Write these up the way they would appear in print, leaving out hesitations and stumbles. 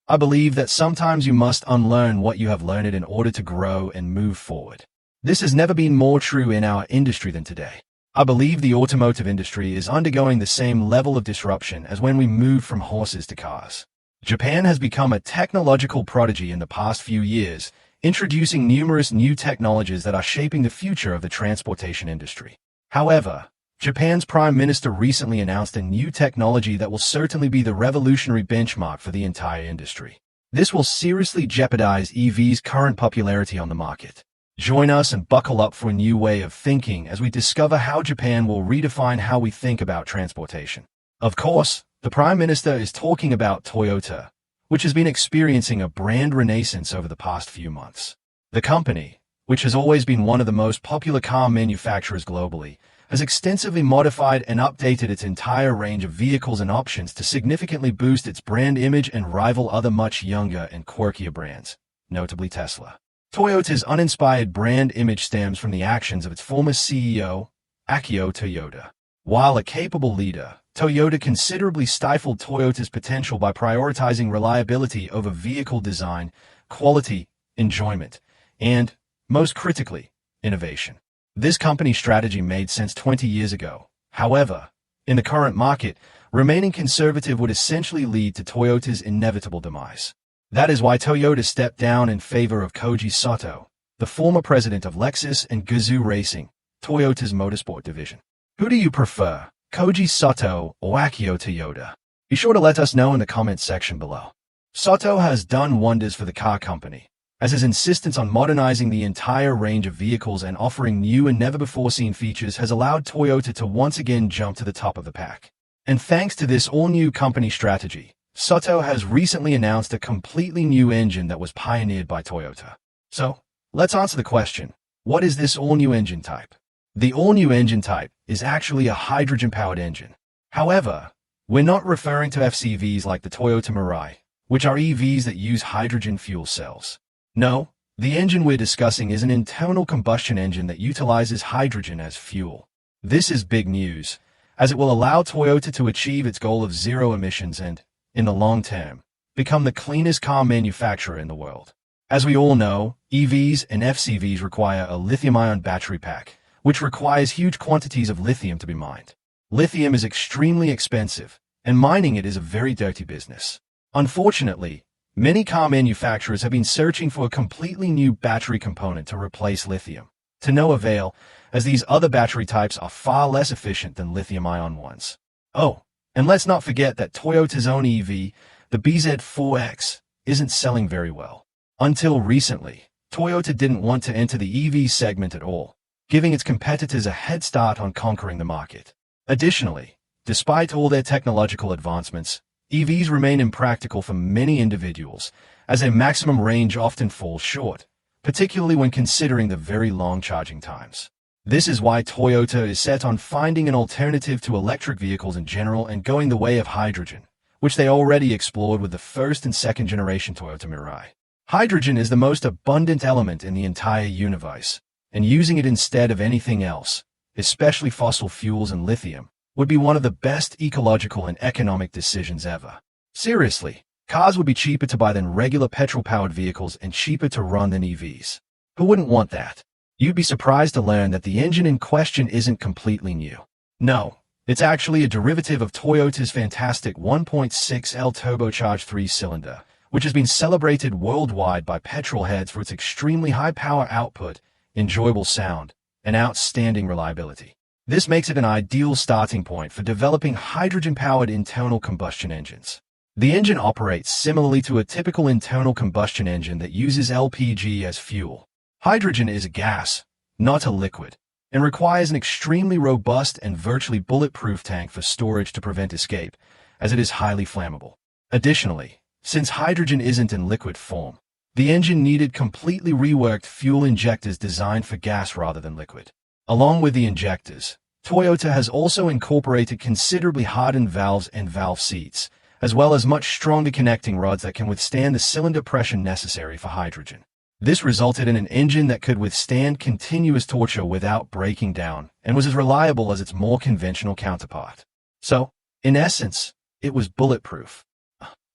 I believe that sometimes you must unlearn what you have learned in order to grow and move forward. This has never been more true in our industry than today. I believe the automotive industry is undergoing the same level of disruption as when we moved from horses to cars. Japan has become a technological prodigy in the past few years, introducing numerous new technologies that are shaping the future of the transportation industry. However, Japan's Prime Minister recently announced a new technology that will certainly be the revolutionary benchmark for the entire industry. This will seriously jeopardize EVs' current popularity on the market. Join us and buckle up for a new way of thinking as we discover how Japan will redefine how we think about transportation. Of course, the Prime Minister is talking about Toyota, which has been experiencing a brand renaissance over the past few months. The company, which has always been one of the most popular car manufacturers globally, has extensively modified and updated its entire range of vehicles and options to significantly boost its brand image and rival other much younger and quirkier brands, notably Tesla. Toyota's uninspired brand image stems from the actions of its former CEO, Akio Toyoda. While a capable leader, Toyota considerably stifled Toyota's potential by prioritizing reliability over vehicle design, quality, enjoyment, and, most critically, innovation. This company strategy made sense 20 years ago. However, in the current market, remaining conservative would essentially lead to Toyota's inevitable demise. That is why Toyota stepped down in favor of Koji Sato, the former president of Lexus and Gazoo Racing, Toyota's motorsport division. Who do you prefer, Koji Sato or Akio Toyoda? Be sure to let us know in the comments section below. Sato has done wonders for the car company, as his insistence on modernizing the entire range of vehicles and offering new and never-before-seen features has allowed Toyota to once again jump to the top of the pack. And thanks to this all-new company strategy, Sato has recently announced a completely new engine that was pioneered by Toyota. So, let's answer the question, what is this all-new engine type? The all-new engine type is actually a hydrogen-powered engine. However, we're not referring to FCVs like the Toyota Mirai, which are EVs that use hydrogen fuel cells. No, the engine we're discussing is an internal combustion engine that utilizes hydrogen as fuel. This is big news, as it will allow Toyota to achieve its goal of zero emissions and, in the long term, become the cleanest car manufacturer in the world. As we all know, EVs and FCVs require a lithium-ion battery pack, which requires huge quantities of lithium to be mined. Lithium is extremely expensive, and mining it is a very dirty business. Unfortunately, many car manufacturers have been searching for a completely new battery component to replace lithium, to no avail, as these other battery types are far less efficient than lithium-ion ones. Oh, and let's not forget that Toyota's own EV, the BZ4X, isn't selling very well. Until recently, Toyota didn't want to enter the EV segment at all, giving its competitors a head start on conquering the market. Additionally, despite all their technological advancements, EVs remain impractical for many individuals, as their maximum range often falls short, particularly when considering the very long charging times. This is why Toyota is set on finding an alternative to electric vehicles in general and going the way of hydrogen, which they already explored with the first and second generation Toyota Mirai. Hydrogen is the most abundant element in the entire universe, and using it instead of anything else, especially fossil fuels and lithium, would be one of the best ecological and economic decisions ever. Seriously, cars would be cheaper to buy than regular petrol-powered vehicles and cheaper to run than EVs. Who wouldn't want that? You'd be surprised to learn that the engine in question isn't completely new. No, it's actually a derivative of Toyota's fantastic 1.6L turbocharged 3-cylinder, which has been celebrated worldwide by petrol heads for its extremely high power output, enjoyable sound, and outstanding reliability. This makes it an ideal starting point for developing hydrogen-powered internal combustion engines. The engine operates similarly to a typical internal combustion engine that uses LPG as fuel. Hydrogen is a gas, not a liquid, and requires an extremely robust and virtually bulletproof tank for storage to prevent escape, as it is highly flammable. Additionally, since hydrogen isn't in liquid form, the engine needed completely reworked fuel injectors designed for gas rather than liquid. Along with the injectors, Toyota has also incorporated considerably hardened valves and valve seats, as well as much stronger connecting rods that can withstand the cylinder pressure necessary for hydrogen. This resulted in an engine that could withstand continuous torture without breaking down and was as reliable as its more conventional counterpart. So, in essence, it was bulletproof.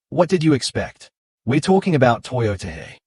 What did you expect? We're talking about Toyota here.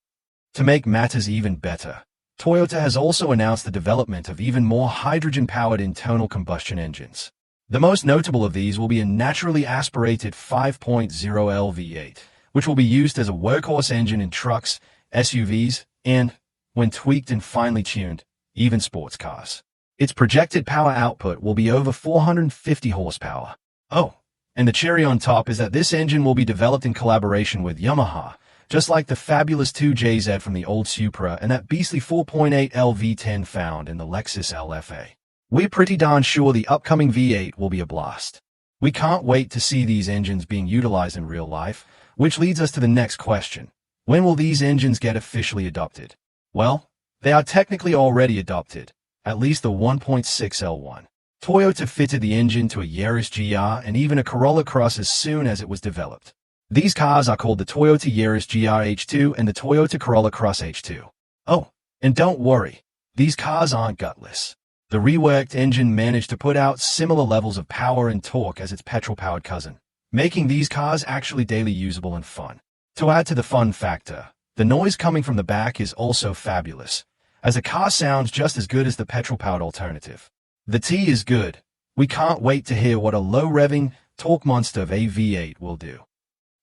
To make matters even better, Toyota has also announced the development of even more hydrogen-powered internal combustion engines. The most notable of these will be a naturally aspirated 5.0L V8, which will be used as a workhorse engine in trucks, SUVs, and, when tweaked and finely tuned, even sports cars. Its projected power output will be over 450 horsepower. Oh, and the cherry on top is that this engine will be developed in collaboration with Yamaha, just like the fabulous 2JZ from the old Supra and that beastly 4.8L V10 found in the Lexus LFA. We're pretty darn sure the upcoming V8 will be a blast. We can't wait to see these engines being utilized in real life, which leads us to the next question. When will these engines get officially adopted? Well, they are technically already adopted, at least the 1.6L one. Toyota fitted the engine to a Yaris GR and even a Corolla Cross as soon as it was developed. These cars are called the Toyota Yaris GR H2 and the Toyota Corolla Cross H2. Oh, and don't worry, these cars aren't gutless. The reworked engine managed to put out similar levels of power and torque as its petrol-powered cousin, making these cars actually daily usable and fun. To add to the fun factor, the noise coming from the back is also fabulous, as the car sounds just as good as the petrol-powered alternative. The tea is good. We can't wait to hear what a low-revving, torque monster of a V8 will do.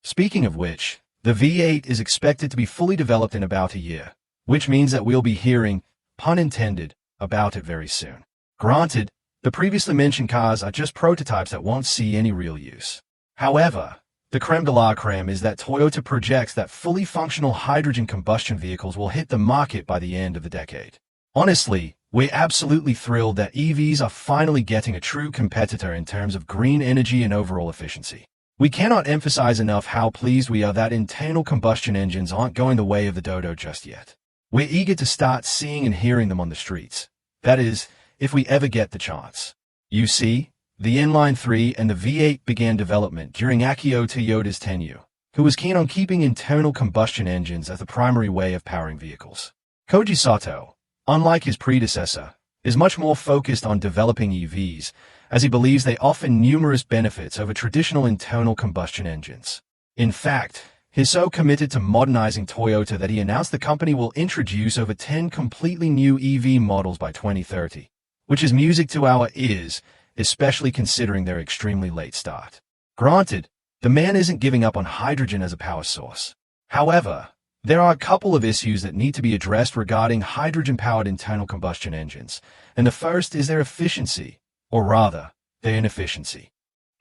Speaking of which, the V8 is expected to be fully developed in about a year, which means that we'll be hearing, pun intended, about it very soon. Granted, the previously mentioned cars are just prototypes that won't see any real use. However, the creme de la creme is that Toyota projects that fully functional hydrogen combustion vehicles will hit the market by the end of the decade. Honestly, we're absolutely thrilled that EVs are finally getting a true competitor in terms of green energy and overall efficiency. We cannot emphasize enough how pleased we are that internal combustion engines aren't going the way of the dodo just yet. We're eager to start seeing and hearing them on the streets. That is, if we ever get the chance. You see, the Inline 3 and the V8 began development during Akio Toyoda's tenure, who was keen on keeping internal combustion engines as the primary way of powering vehicles. Koji Sato, unlike his predecessor, is much more focused on developing EVs, as he believes they offer numerous benefits over traditional internal combustion engines. In fact, he's so committed to modernizing Toyota that he announced the company will introduce over 10 completely new EV models by 2030, which is music to our ears, especially considering their extremely late start. Granted, the man isn't giving up on hydrogen as a power source. However, there are a couple of issues that need to be addressed regarding hydrogen-powered internal combustion engines, and the first is their efficiency, or rather, their inefficiency.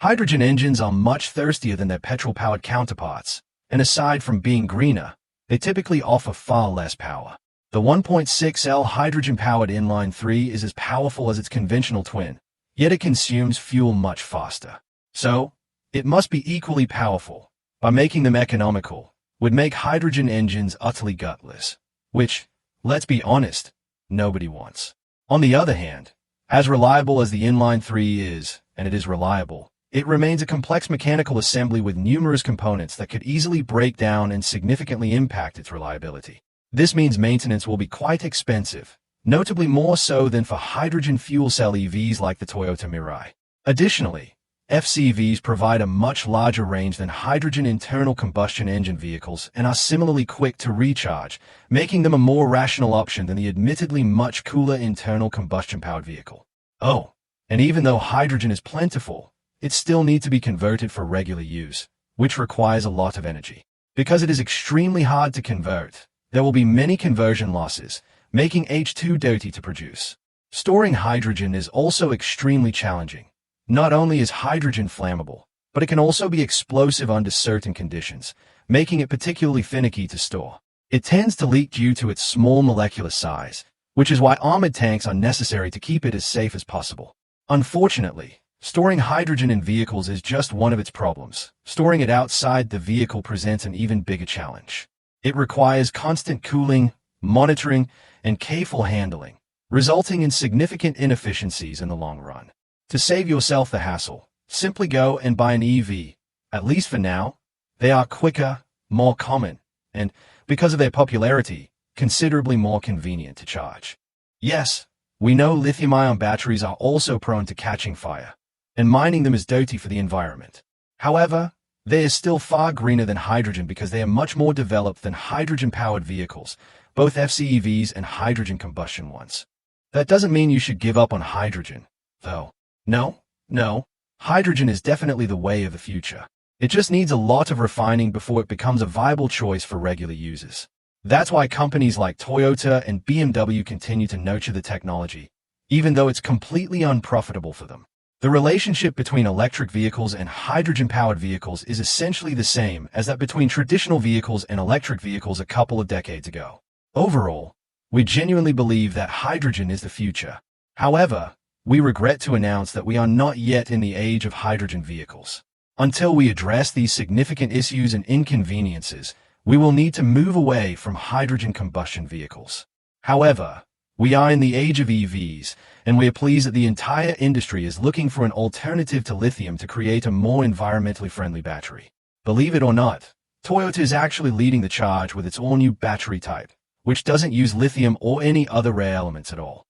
Hydrogen engines are much thirstier than their petrol-powered counterparts, and aside from being greener, they typically offer far less power. The 1.6L hydrogen-powered inline 3 is as powerful as its conventional twin, yet it consumes fuel much faster. So, it must be equally powerful. By making them economical, would make hydrogen engines utterly gutless, which, let's be honest, nobody wants. On the other hand, as reliable as the inline 3 is, and it is reliable, it remains a complex mechanical assembly with numerous components that could easily break down and significantly impact its reliability. This means maintenance will be quite expensive, notably more so than for hydrogen fuel cell EVs like the Toyota Mirai. Additionally, FCVs provide a much larger range than hydrogen internal combustion engine vehicles and are similarly quick to recharge, making them a more rational option than the admittedly much cooler internal combustion-powered vehicle. Oh, and even though hydrogen is plentiful, it still needs to be converted for regular use, which requires a lot of energy. Because it is extremely hard to convert, there will be many conversion losses, making H2 dirty to produce. Storing hydrogen is also extremely challenging. Not only is hydrogen flammable, but it can also be explosive under certain conditions, making it particularly finicky to store. It tends to leak due to its small molecular size, which is why armored tanks are necessary to keep it as safe as possible. Unfortunately, storing hydrogen in vehicles is just one of its problems. Storing it outside the vehicle presents an even bigger challenge. It requires constant cooling, monitoring, and careful handling, resulting in significant inefficiencies in the long run. To save yourself the hassle, simply go and buy an EV. At least for now, they are quicker, more common, and, because of their popularity, considerably more convenient to charge. Yes, we know lithium-ion batteries are also prone to catching fire, and mining them is dirty for the environment. However, They are still far greener than hydrogen because they are much more developed than hydrogen-powered vehicles, both FCEVs and hydrogen combustion ones. That doesn't mean you should give up on hydrogen, though. No, hydrogen is definitely the way of the future. It just needs a lot of refining before it becomes a viable choice for regular users. That's why companies like Toyota and BMW continue to nurture the technology, even though it's completely unprofitable for them. The relationship between electric vehicles and hydrogen-powered vehicles is essentially the same as that between traditional vehicles and electric vehicles a couple of decades ago. Overall, we genuinely believe that hydrogen is the future. However, we regret to announce that we are not yet in the age of hydrogen vehicles. Until we address these significant issues and inconveniences, we will need to move away from hydrogen combustion vehicles. However, we are in the age of EVs, and we are pleased that the entire industry is looking for an alternative to lithium to create a more environmentally friendly battery. Believe it or not, Toyota is actually leading the charge with its all-new battery type, which doesn't use lithium or any other rare elements at all.